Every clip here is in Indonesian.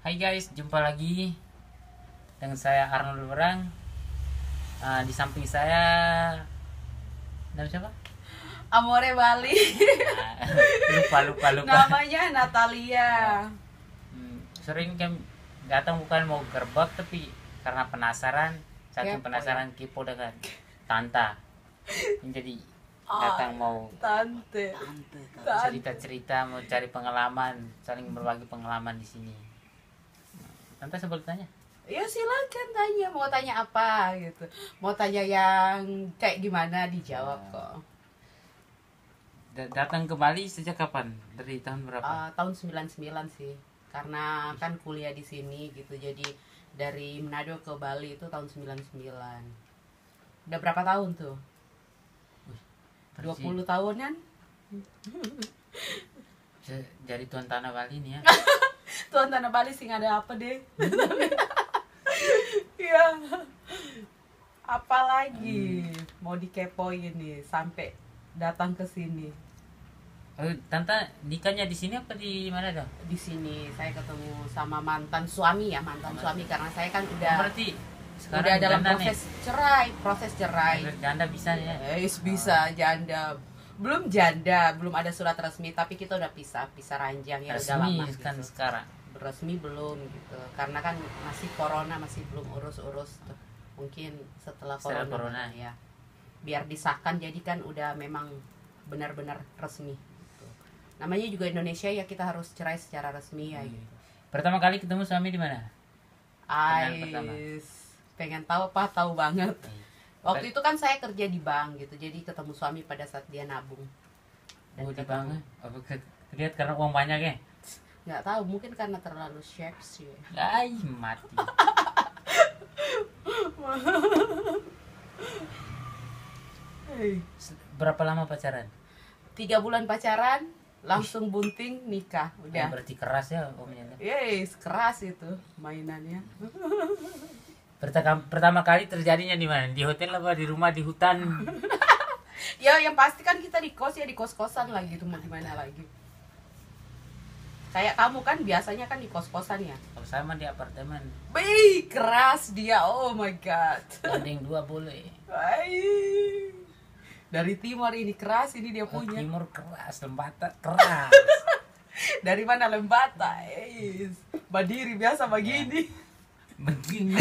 Hai guys, jumpa lagi dengan saya Arnold Berang. Di samping saya, nama siapa? Amore Bali. Lupa. Namanya Natalia. Sering kan datang bukan mau gerbak, tapi karena penasaran, saking Kepo, penasaran kepo dengan Tanta. Jadi datang mau Tante. cerita-cerita, mau cari pengalaman, saling berbagi pengalaman di sini. Tante sebelum tanya. Ya silakan tanya, mau tanya apa gitu. Mau tanya yang kayak gimana dijawab kok. Datang ke Bali sejak kapan? Dari tahun berapa? Tahun 99 sih. Karena kan kuliah di sini gitu. Jadi dari Manado ke Bali itu tahun 99. Udah berapa tahun tuh? 20 tahun kan? Jadi tuan tanah Bali nih ya. Tuan Tanah Bali sih nggak ada apa deh. Iya. Apalagi mau dikepoin nih sampai datang ke sini. Tante nikahnya di sini apa di mana dong? Di sini saya ketemu sama mantan suami ya, mantan suami karena saya kan udah Berarti udah dalam janda proses cerai. Janda bisa ya? Bisa janda. Belum janda, belum ada surat resmi tapi kita udah pisah ranjang ya udah Resmi lama kan gitu. sekarang. Resmi belum gitu. Karena kan masih corona, masih belum urus-urus tuh. Mungkin setelah corona ya. Biar disahkan jadi kan udah memang benar-benar resmi gitu. Namanya juga Indonesia ya, kita harus cerai secara resmi ya gitu. Pertama kali ketemu suami di mana? Pengen tahu apa? Tahu banget. Waktu itu kan saya kerja di bank gitu, jadi ketemu suami pada saat dia nabung. Di bank? Lihat karena uang banyak ya? Nggak tahu, mungkin karena terlalu seksi. Ay, mati. Berapa lama pacaran? 3 bulan pacaran, langsung bunting nikah, udah. Berarti keras ya omnya. Yes, keras itu mainannya. Pertama kali terjadinya di mana? Di hotel apa di rumah di hutan? Ya yang pasti kan kita di kos ya, di kos-kosan lah gitu, mau gimana lagi. Kayak kamu kan biasanya kan di kos-kosan ya. Kalau sama di apartemen. Wih, keras dia. Oh my god. Gandeng 2 boleh. Dari timur ini keras, ini dia punya. Timur keras, Lembata keras. Dari mana Lembata? Badiri biasa begini. Begini.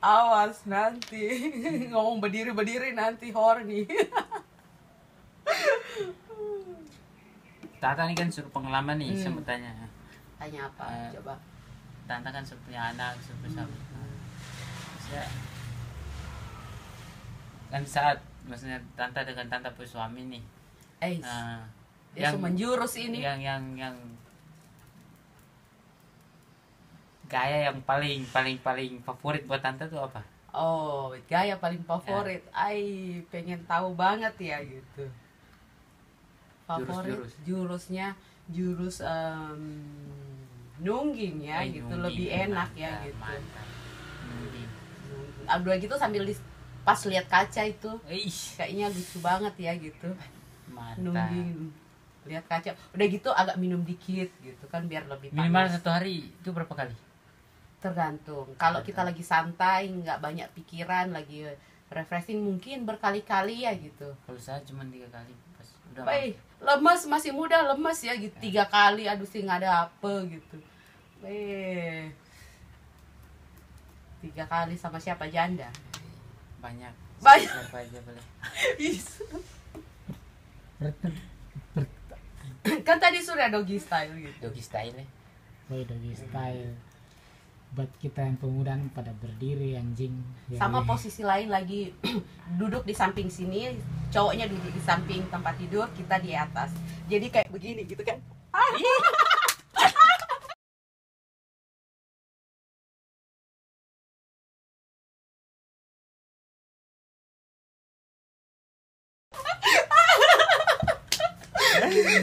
Awas nanti ngomong berdiri nanti horny. Tata ini kan suruh pengalaman nih, sempat tanya. Tanya apa? Coba. Tata kan suruh punya anak, suruh bersama. Kan saat maksudnya Tanta dengan Tanta punya suami nih. Dia menjurus ini. Yang gaya yang paling favorit buat Tanta tuh apa? Oh, gaya paling favorit. Pengen tahu banget ya gitu. Favorit jurusnya nungging ya gitu, nungging, lebih enak ya gitu. Udah gitu sambil pas lihat kaca itu kayaknya lucu banget ya gitu. Nungging lihat kaca, udah gitu agak minum dikit gitu kan biar lebih panas. Minimal 1 hari itu berapa kali? Tergantung. Kalau kita lagi santai, nggak banyak pikiran, lagi refreshing mungkin berkali-kali ya gitu. Kalau saya cuma 3 kali pas udah. Lemes, masih muda lemes ya gitu. 3 kali, aduh sih nggak ada apa gitu. 3 kali sama siapa? Janda? Banyak. Siapa aja boleh. Kan tadi sudah doggy style gitu. Doggy style ya? Doggy style. Buat kita yang pemuda pada berdiri anjing. Sama posisi lain lagi duduk di samping sini, cowoknya duduk di samping tempat tidur, kita di atas. Jadi kayak begini gitu kan.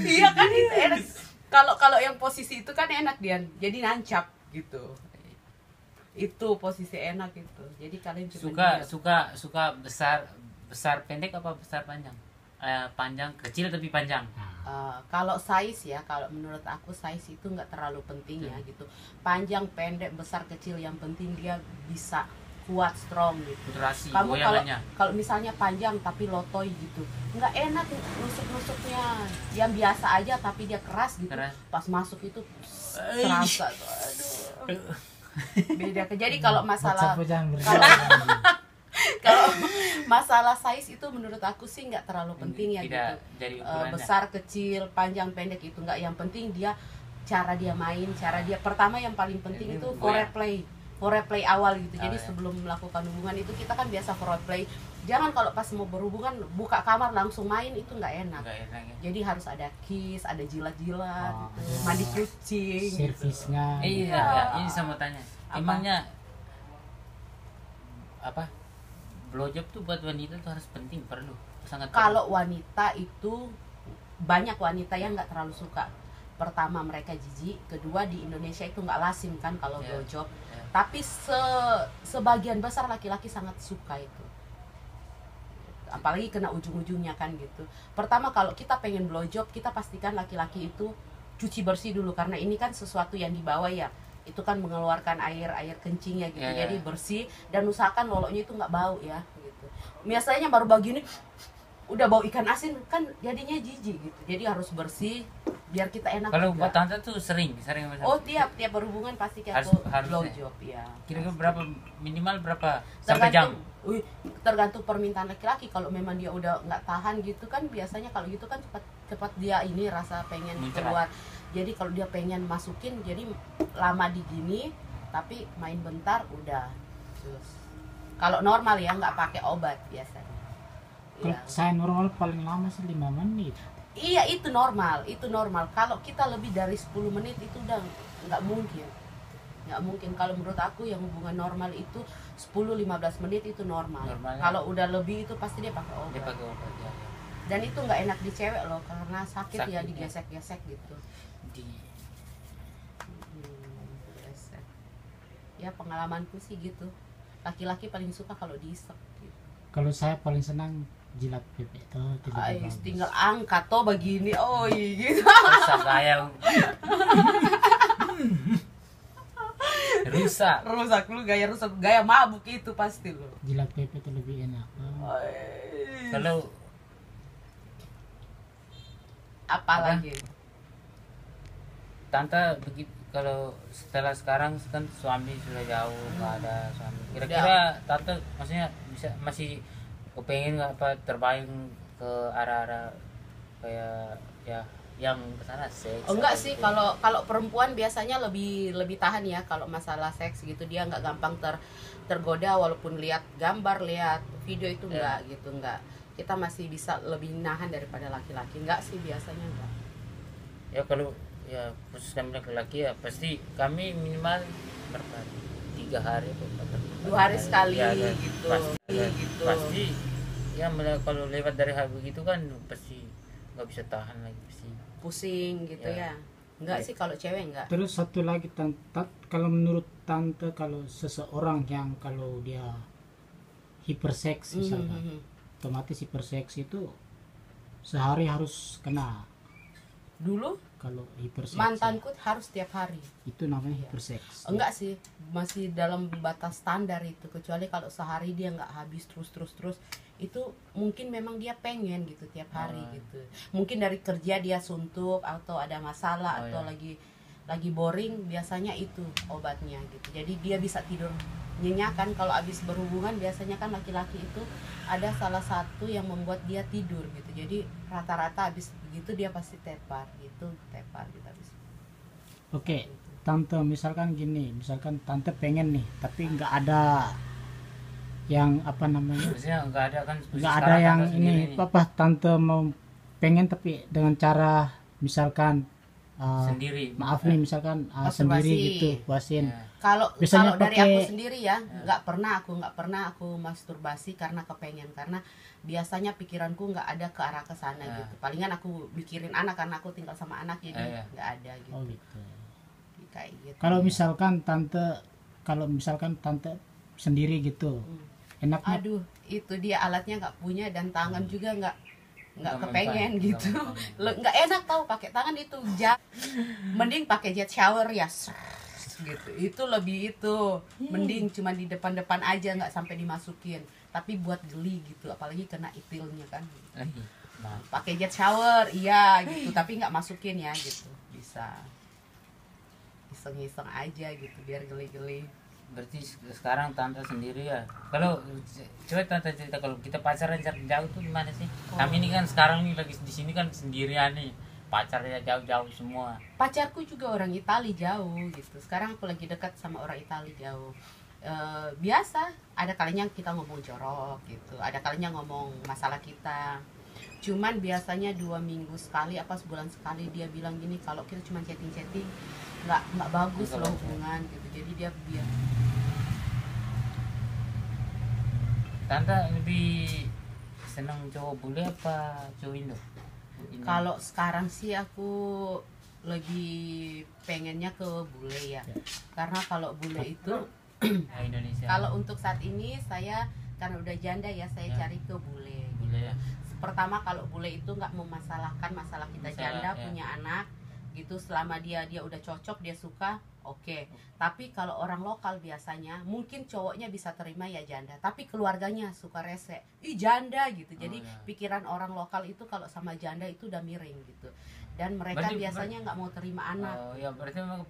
Iya kan itu enak. Kalau yang posisi itu kan enak dia. Jadi nancap gitu. Itu posisi enak itu. Jadi kalian suka besar pendek apa besar panjang? Panjang kecil tapi panjang. Kalau size ya, kalau menurut aku size itu nggak terlalu penting ya gitu. Panjang, pendek, besar, kecil, yang penting dia bisa kuat, strong gitu. Durasi Kamu goyangannya. kalau misalnya panjang tapi lotoy gitu, nggak enak nusuk-nusuknya. Yang biasa aja tapi dia keras gitu. Keras. Pas masuk itu terasa tuh, aduh. Beda. Jadi kalau masalah Sapu jangan kalau berjalan. kalau masalah size itu menurut aku sih nggak terlalu penting ya Tidak gitu. dari ukurannya. Besar, kecil, panjang, pendek itu nggak. Yang penting dia cara dia main, cara dia pertama yang paling penting Ini itu goyang. foreplay awal gitu. Jadi Awal. sebelum melakukan hubungan itu kita kan biasa foreplay. Jangan kalau pas mau berhubungan buka kamar langsung main, itu nggak enak. Enggak enak ya. Jadi harus ada kiss, ada jilat-jilat, Oh, gitu. iya. Mandi kucing. Gitu. Servisnya. Iya, Iya. ya, ini saya mau tanya. Apa? Emangnya apa? Blowjob tuh buat wanita tuh harus penting, perlu, sangat perlu. Kalau wanita itu banyak wanita yang nggak terlalu suka. Pertama mereka jijik, kedua di Indonesia itu nggak lazim kan kalau Ya. blowjob. Ya. Tapi sebagian besar laki-laki sangat suka itu. Apalagi kena ujung-ujungnya kan gitu. Pertama kalau kita pengen blowjob, kita pastikan laki-laki itu cuci bersih dulu, karena ini kan sesuatu yang dibawa ya. Itu kan mengeluarkan air kencingnya gitu. Ya, ya. Jadi bersih, dan usahakan loloknya itu nggak bau ya gitu. Biasanya baru begini udah bau ikan asin kan jadinya jijik gitu. Jadi harus bersih biar kita enak Kalau juga. buat tante tuh sering misalnya. Oh, tiap berhubungan pasti kayak Harus- aku harusnya. blowjob ya. Kira-kira berapa, minimal berapa sampai jam? Tergantung permintaan laki-laki. Kalau memang dia udah nggak tahan gitu kan, biasanya kalau gitu kan cepat dia ini rasa pengen Muncrat. keluar. Jadi kalau dia pengen masukin, jadi lama di gini, tapi main bentar udah. Terus kalau normal ya, nggak pakai obat biasanya. Kalau Ya. saya normal paling lama sih 5 menit. Iya, itu normal. Kalau kita lebih dari 10 menit itu udah nggak mungkin. Nggak mungkin. Kalau menurut aku yang hubungan normal itu 10-15 menit itu normal. Normalnya. Kalau udah lebih itu pasti dia pakai Dia obat. pakai obat ya. Dan itu nggak enak di cewek loh, karena sakit Sakit, ya, ya. digesek-gesek gitu. Di Gesek. Ya pengalamanku sih gitu. Laki-laki paling suka kalau diisep gitu. Kalau saya paling senang jilat bebek itu tidak Ay, bagus. tinggal angkat toh begini, oh gitu. rusak gaya. Rusak. Rusak lu, gaya mabuk itu pasti lu. Jilat bebek itu lebih enak. Kalau Apalagi tante begitu, kalau setelah sekarang kan suami sudah jauh, nggak ada suami. Kira-kira tante maksudnya bisa masih kepengen nggak apa terbayang ke arah-arah kayak ya yang kesana seks? enggak atau sih, gitu? kalau perempuan biasanya lebih tahan ya kalau masalah seks gitu. Dia nggak gampang tergoda, walaupun lihat gambar, lihat video itu enggak gitu, enggak. Kita masih bisa lebih nahan daripada laki-laki. Enggak sih, biasanya enggak. Ya kalau ya khusus kami laki-laki ya pasti kami minimal berapa 3 hari atau 4 hari. 2 hari sekali Ya, kan. gitu. Pasti, Gitu. pasti ya kalau lewat dari hal begitu kan pasti nggak bisa tahan lagi pasti. Pusing gitu Ya. ya. Enggak Ya. sih kalau cewek enggak. Terus satu lagi tante, kalau menurut tante kalau seseorang yang kalau dia hiperseks misalkan, otomatis hiperseks itu sehari harus kena. Dulu Kalau hiperseks mantanku harus tiap hari. itu namanya hiperseks. Enggak sih, masih dalam batas standar itu. Kecuali kalau sehari dia nggak habis terus, itu mungkin memang dia pengen gitu tiap hari gitu. Mungkin dari kerja dia suntuk atau ada masalah atau lagi boring, biasanya itu obatnya gitu. Jadi dia bisa tidur nyenyak kan. Kalau habis berhubungan biasanya kan laki-laki itu ada salah satu yang membuat dia tidur gitu. Jadi rata-rata habis begitu dia pasti tepar gitu habis. Oke, tante misalkan gini, misalkan tante pengen nih, tapi nggak ada yang apa namanya, Maksudnya nggak ada kan? nggak ada yang ini apa tante mau pengen tapi dengan cara misalkan sendiri. maaf nih misalkan sendiri Masturbasi. gitu puasin. Ya. Kalau Biasanya dari pakai- aku sendiri ya, nggak pernah aku masturbasi karena kepengen, karena biasanya pikiranku nggak ada ke arah ke sana Ya. gitu. Palingan aku mikirin anak karena aku tinggal sama anak, jadi Ya. nggak ada gitu. Oh gitu. Kayak gitu. Kalau misalkan tante sendiri gitu, enaknya Aduh, itu dia alatnya nggak punya dan tangan juga nggak Nggak kepengen mempan, gitu. nggak mempan. Nggak enak tahu pakai tangan itu. Mending pakai jet shower ya, gitu. Itu lebih itu. Mending cuma di depan-depan aja, nggak sampai dimasukin. Tapi buat geli gitu, apalagi kena itilnya kan. Nah, Pakai jet shower, iya gitu. Tapi nggak masukin ya gitu. Bisa iseng-iseng aja gitu, biar geli-geli. berarti sekarang tante sendiri ya. Kalau coba tante cerita kalau kita pacaran jarak jauh tuh gimana sih? Kami ini kan sekarang nih lagi di sini kan sendirian nih, pacarnya jauh-jauh semua. Pacarku juga orang Itali jauh gitu. Sekarang aku lagi dekat sama orang Itali jauh. Biasa, ada kalinya kita ngomong jorok gitu, ada kalinya ngomong masalah kita. Cuman biasanya 2 minggu sekali apa sebulan sekali dia bilang gini, kalau kita cuma chatting nggak bagus Nggak loh bagus. hubungan gitu. Jadi dia Tante lebih senang cowok bule apa cowok Indo? kalau sekarang sih aku lebih pengennya ke bule ya. Karena kalau bule itu Indonesia. kalau untuk saat ini saya karena udah janda ya, saya Ya. cari ke bule. bule ya. Pertama kalau bule itu nggak memasalahkan masalah kita Masalah, janda ya. punya anak gitu, selama dia udah cocok, dia suka, oke. Tapi kalau orang lokal biasanya mungkin cowoknya bisa terima ya janda, tapi keluarganya suka rese, ih janda gitu. Jadi ya. pikiran orang lokal itu kalau sama janda itu udah miring gitu, dan mereka Berarti- biasanya nggak mau terima anak. Oh ya, berarti memang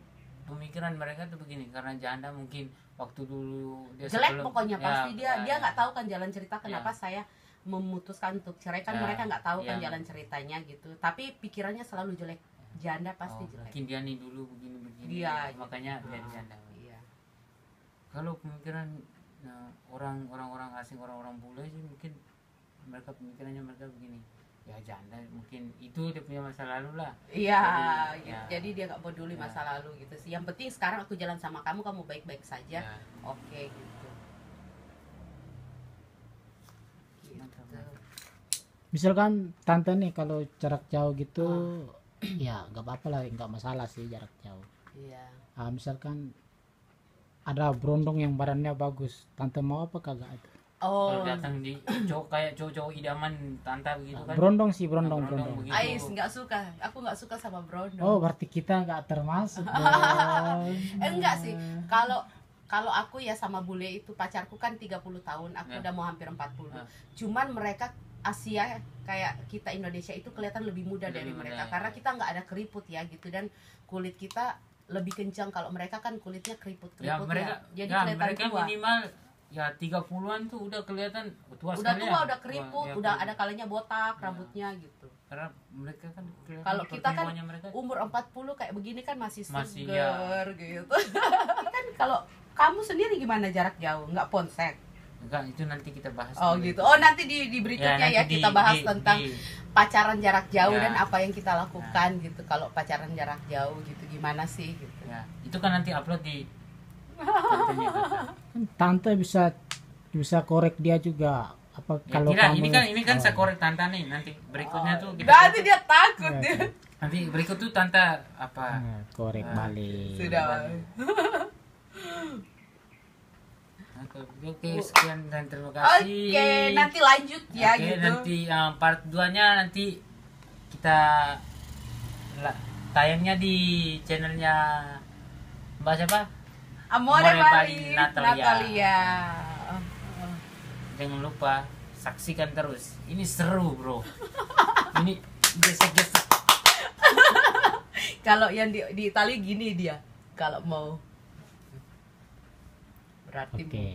pemikiran mereka tuh begini karena janda mungkin waktu dulu dia Jelek sebelum- pokoknya ya, pasti dia ya. nggak tahu kan jalan cerita kenapa saya memutuskan untuk cerai kan, Ya, mereka nggak tahu kan ya. jalan ceritanya gitu, tapi pikirannya selalu jelek, janda pasti Oh, jelek. mungkin dia nih dulu begini-begini. Iya, makanya gitu. jadi janda. Iya. Kalau pemikiran orang-orang asing, orang-orang bule sih mungkin mereka pemikirannya mereka begini. Ya janda mungkin itu dia punya masa lalu lah. Iya, Jadi, gitu. ya. Jadi dia nggak peduli Ya. masa lalu gitu sih. Yang penting sekarang aku jalan sama kamu, kamu baik-baik saja. Ya. Oke gitu. Mantap, Gitu. mantap. Misalkan tante nih kalau jarak jauh gitu ya nggak apa-apa lah, nggak masalah sih jarak jauh. Iya. Misalkan ada berondong yang badannya bagus, tante mau apa kagak itu? Kalau Oh, datang di cowok kayak cowok-cowok idaman tanta begitu kan. Berondong sih, Nah, berondong. begitu. Ais nggak suka. Aku nggak suka sama brondong. Oh, berarti kita nggak termasuk dong. Enggak sih. Kalau aku ya sama bule itu, pacarku kan 30 tahun, aku Ya. udah mau hampir 40. Ya. Cuman mereka Asia kayak kita Indonesia itu kelihatan lebih muda dari Lebih mereka muda, karena ya. kita nggak ada keriput ya gitu, dan kulit kita lebih kencang. Kalau mereka kan kulitnya keriput-keriput Ya mereka, jadi ya, kelihatan mereka tua. minimal ya 30-an tuh udah kelihatan tua Udah sekali tua, ya. udah keriput, Ya, udah keriput. ada kalanya botak Ya. rambutnya gitu. Karena mereka kan kelihatan Kalau kita kan pertumbuhannya mereka umur 40 kayak begini kan masih Masih, seger gitu. Kan kalau kamu sendiri gimana jarak jauh? Nggak ponsek? enggak, itu nanti kita bahas. Oh dulu. gitu. Oh nanti di berikutnya ya, nanti kita bahas tentang pacaran jarak jauh Ya. dan apa yang kita lakukan gitu. Kalau pacaran jarak jauh gitu gimana sih gitu. ya, itu kan nanti upload di kontennya kita. Kan tante bisa korek dia juga. Apa Ya, kalau tidak, kamu ini kan Oh. saya korek tanta nih, nanti berikutnya tuh kita Nanti dia takut Ya, dia. nanti berikut tuh tanta apa? korek balik. Sudah. Oke, sekian dan terima kasih. Oke, nanti lanjut ya Oke, gitu. nanti part 2-nya nanti kita tayangnya di channelnya Mbak siapa? Amore Amore Bali Bali Natalia. Natalia. Jangan lupa saksikan terus. Ini seru, Bro. Ini gesek-gesek. Kalau yang di Itali gini dia kalau mau berarti Oke.